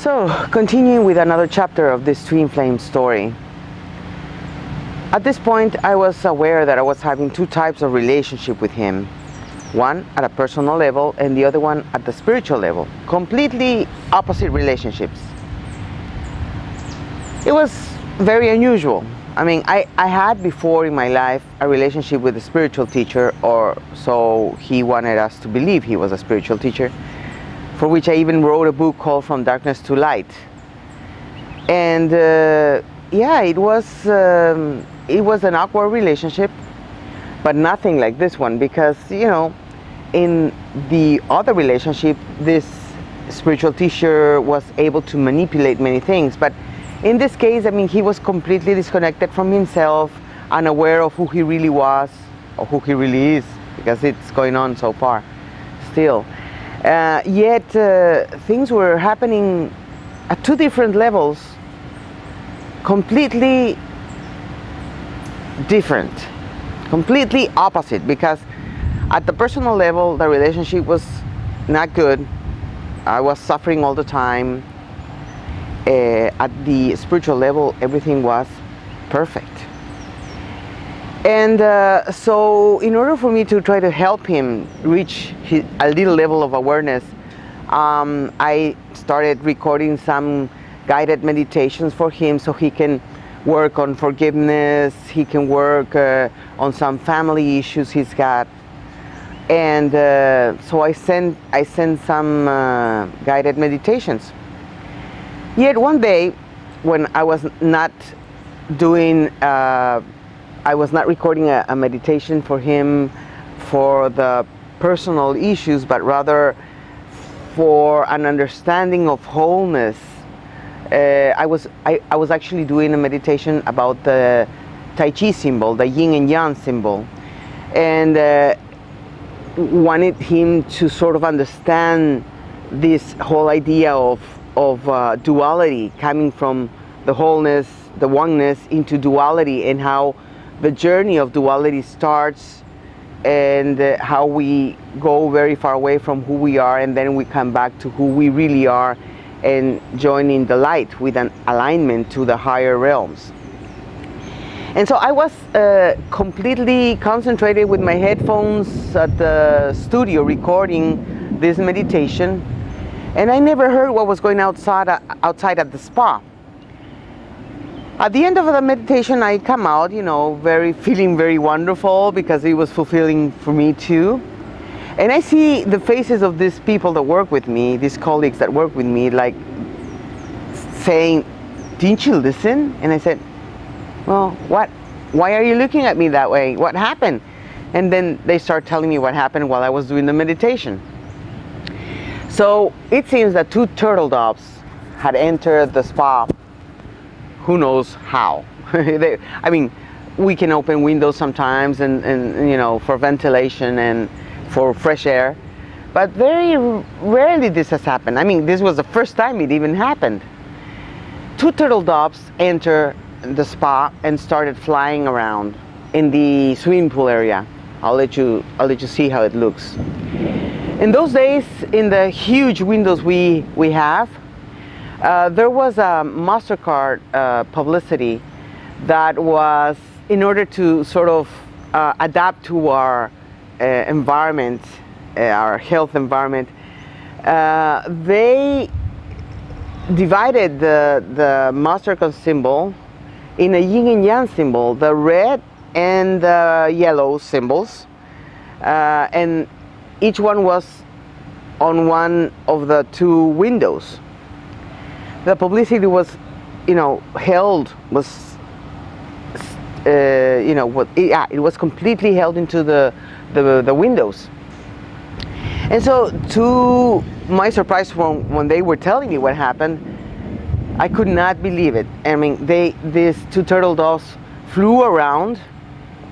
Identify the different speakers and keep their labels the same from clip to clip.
Speaker 1: So, continuing with another chapter of this twin flame story. At this point, I was aware that I was having two types of relationship with him. One at a personal level and the other one at the spiritual level. Completely opposite relationships. It was very unusual. I mean, I had before in my life a relationship with a spiritual teacher, or so he wanted us to believe he was a spiritual teacher, for which I even wrote a book called From Darkness to Light. And yeah, it was an awkward relationship, but nothing like this one, because, you know, in the other relationship, this spiritual teacher was able to manipulate many things. But in this case, I mean, he was completely disconnected from himself, unaware of who he really was, or who he really is, because it's going on so far still. Yet things were happening at two different levels, completely different, completely opposite, because at the personal level, the relationship was not good. I was suffering all the time. At the spiritual level, everything was perfect. And so in order for me to try to help him reach a little level of awareness, I started recording some guided meditations for him so he can work on forgiveness, he can work on some family issues he's got. And so I sent some guided meditations. Yet one day, when I was not doing, I was not recording a meditation for him for the personal issues, but rather for an understanding of wholeness. I was actually doing a meditation about the Tai Chi symbol, the yin and yang symbol, and wanted him to sort of understand this whole idea of duality, coming from the wholeness, the oneness, into duality, and how the journey of duality starts, and how we go very far away from who we are, and then we come back to who we really are, and joining the light with an alignment to the higher realms. And so I was completely concentrated with my headphones at the studio recording this meditation, and I never heard what was going outside at the spa. At the end of the meditation, I come out, you know, feeling very wonderful, because it was fulfilling for me too. And I see the faces of these people that work with me, these colleagues that work with me, like saying, "Didn't you listen?" And I said, "Well, what? Why are you looking at me that way? What happened?" And then they start telling me what happened while I was doing the meditation. So it seems that two turtle doves had entered the spa. Who knows how? I mean, we can open windows sometimes, and you know, for ventilation and for fresh air, but very rarely this has happened. I mean, this was the first time it even happened. Two turtle doves enter the spa and started flying around in the swimming pool area. I'll let you see how it looks. In those days, in the huge windows we have, there was a MasterCard publicity that was, in order to sort of adapt to our environment, our health environment, they divided the MasterCard symbol in a yin and yang symbol, the red and the yellow symbols, and each one was on one of the two windows. The publicity was, you know, it was completely held into the windows. And so, to my surprise, when they were telling me what happened, I could not believe it. I mean, these two turtle doves flew around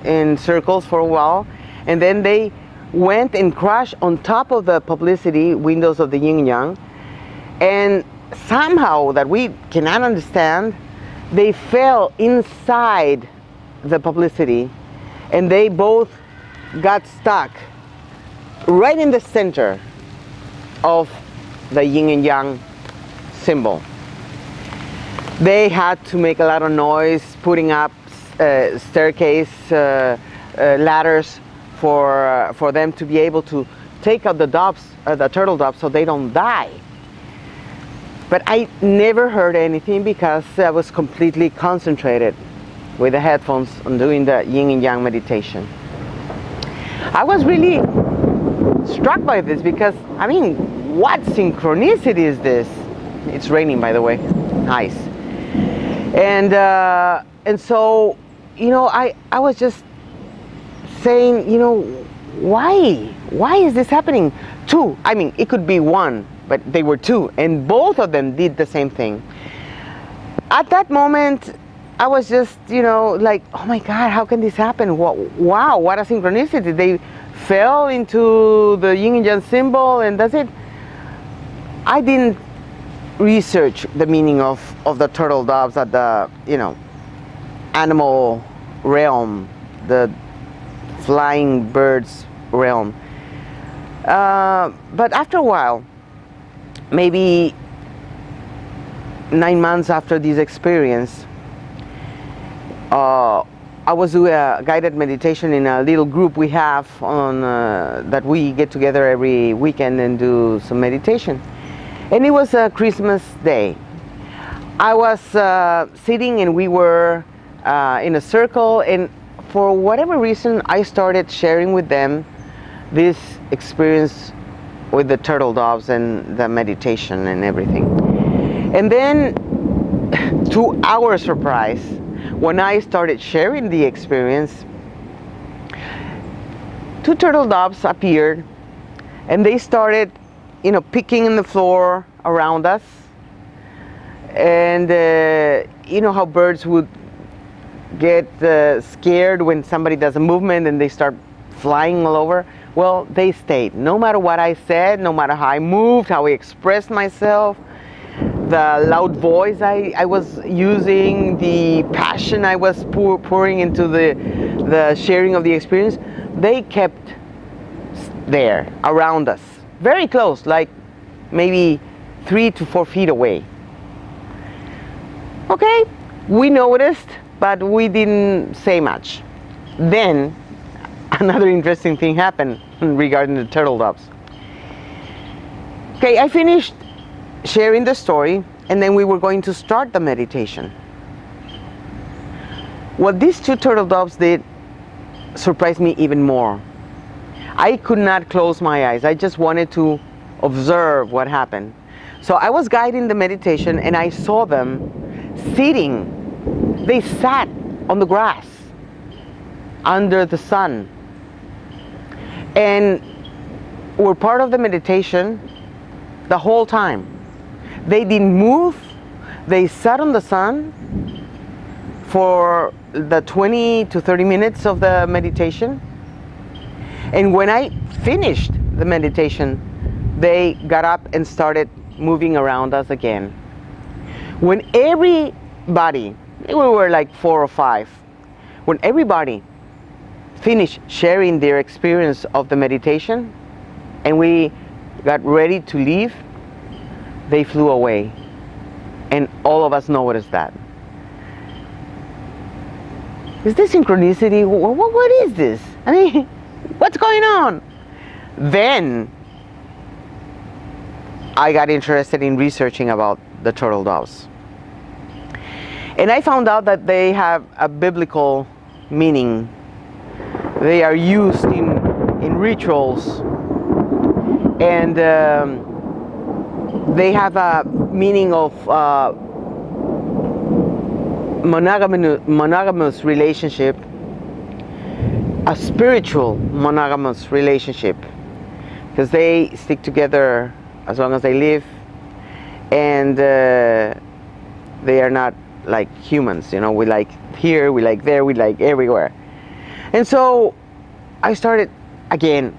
Speaker 1: in circles for a while, and then they went and crashed on top of the publicity windows of the yin and yang, and somehow, that we cannot understand, they fell inside the publicity, and they both got stuck right in the center of the yin and yang symbol. They had to make a lot of noise putting up staircase ladders for them to be able to take out the doves, the turtle doves, so they don't die. But I never heard anything because I was completely concentrated with the headphones on doing the yin and yang meditation. I was really struck by this because, I mean, what synchronicity is this? It's raining, by the way. Nice. And so, you know, I was just saying, you know, why is this happening? Two, I mean, it could be one, but they were two, and both of them did the same thing. At that moment, I was just, you know, like, oh my God, how can this happen? Wow, what a synchronicity. They fell into the yin and yang symbol, and that's it. I didn't research the meaning of the turtle doves at the, you know, animal realm, the flying birds realm. But after a while, maybe 9 months after this experience, I was doing a guided meditation in a little group we have on that we get together every weekend and do some meditation. And it was a Christmas day. I was sitting and we were in a circle, and for whatever reason I started sharing with them this experience with the turtle doves and the meditation and everything. And then, to our surprise, when I started sharing the experience, two turtle doves appeared and they started, you know, picking in the floor around us. And you know how birds would get scared when somebody does a movement and they start flying all over? Well, they stayed. No matter what I said, no matter how I moved, how I expressed myself, the loud voice I was using, the passion I was pouring into the sharing of the experience, they kept there around us, very close, like maybe 3 to 4 feet away. Okay, we noticed, but we didn't say much. Then another interesting thing happened regarding the turtle doves. Okay, I finished sharing the story, and then we were going to start the meditation. What these two turtle doves did surprised me even more. I could not close my eyes. I just wanted to observe what happened. So I was guiding the meditation and I saw them sitting. They sat on the grass under the sun and were part of the meditation the whole time. They didn't move. They sat on the sun for the 20 to 30 minutes of the meditation. And when I finished the meditation, they got up and started moving around us again. When everybody, we were like 4 or 5, when everybody finished sharing their experience of the meditation and we got ready to leave, they flew away, and all of us noticed that. Is this synchronicity? What is this? I mean, what's going on? Then I got interested in researching about the turtle doves. And I found out that they have a biblical meaning. They are used in rituals, and they have a meaning of monogamous relationship, a spiritual monogamous relationship, because they stick together as long as they live, and they are not like humans, you know, we like here, we like there, we like everywhere. And so I started again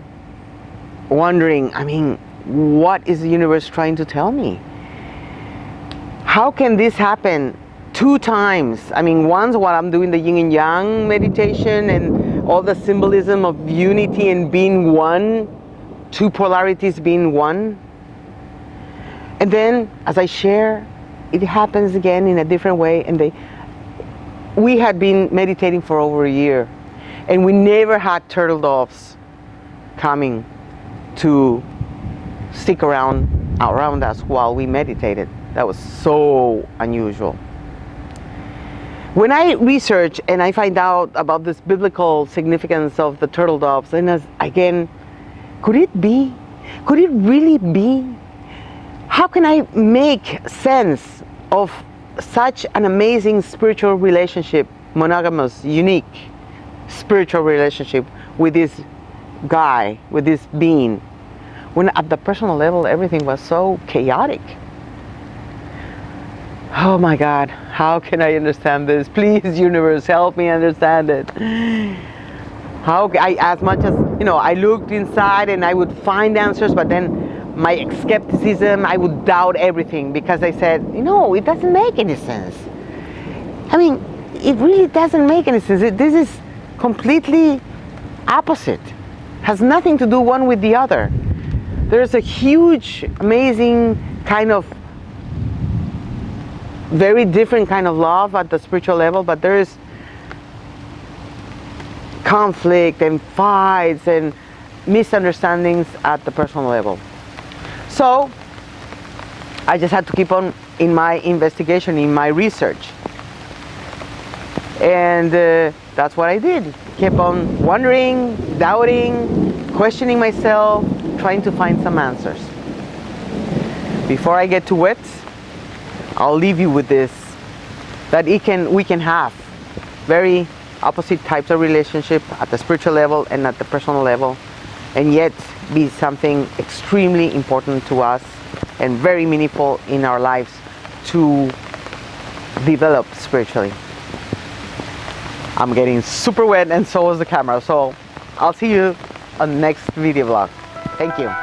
Speaker 1: wondering, I mean, what is the universe trying to tell me? How can this happen 2 times? I mean, once while I'm doing the yin and yang meditation and all the symbolism of unity and being one, 2 polarities being one. And then as I share, it happens again in a different way. And we had been meditating for over a year, and we never had turtle doves coming to stick around us while we meditated. That was so unusual. When I research and I find out about this biblical significance of the turtle doves, and again, could it be? Could it really be? How can I make sense of such an amazing spiritual relationship, monogamous, unique spiritual relationship with this guy, with this being, when at the personal level everything was so chaotic? Oh my God, how can I understand this? Please, universe, help me understand it. As much as, I looked inside and I would find answers, but then my skepticism, I would doubt everything, because I said, it doesn't make any sense. I mean, it really doesn't make any sense. This is completely opposite. Has nothing to do one with the other. There's a huge, amazing kind of very different kind of love at the spiritual level, but there is conflict and fights and misunderstandings at the personal level. So I just had to keep on in my investigation, in my research, and that's what I did. Kept on wondering, doubting, questioning myself, trying to find some answers. Before I get to it, I'll leave you with this, that we can have very opposite types of relationship at the spiritual level and at the personal level, and yet be something extremely important to us and very meaningful in our lives to develop spiritually. I'm getting super wet, and so is the camera, so I'll see you on the next video vlog. Thank you.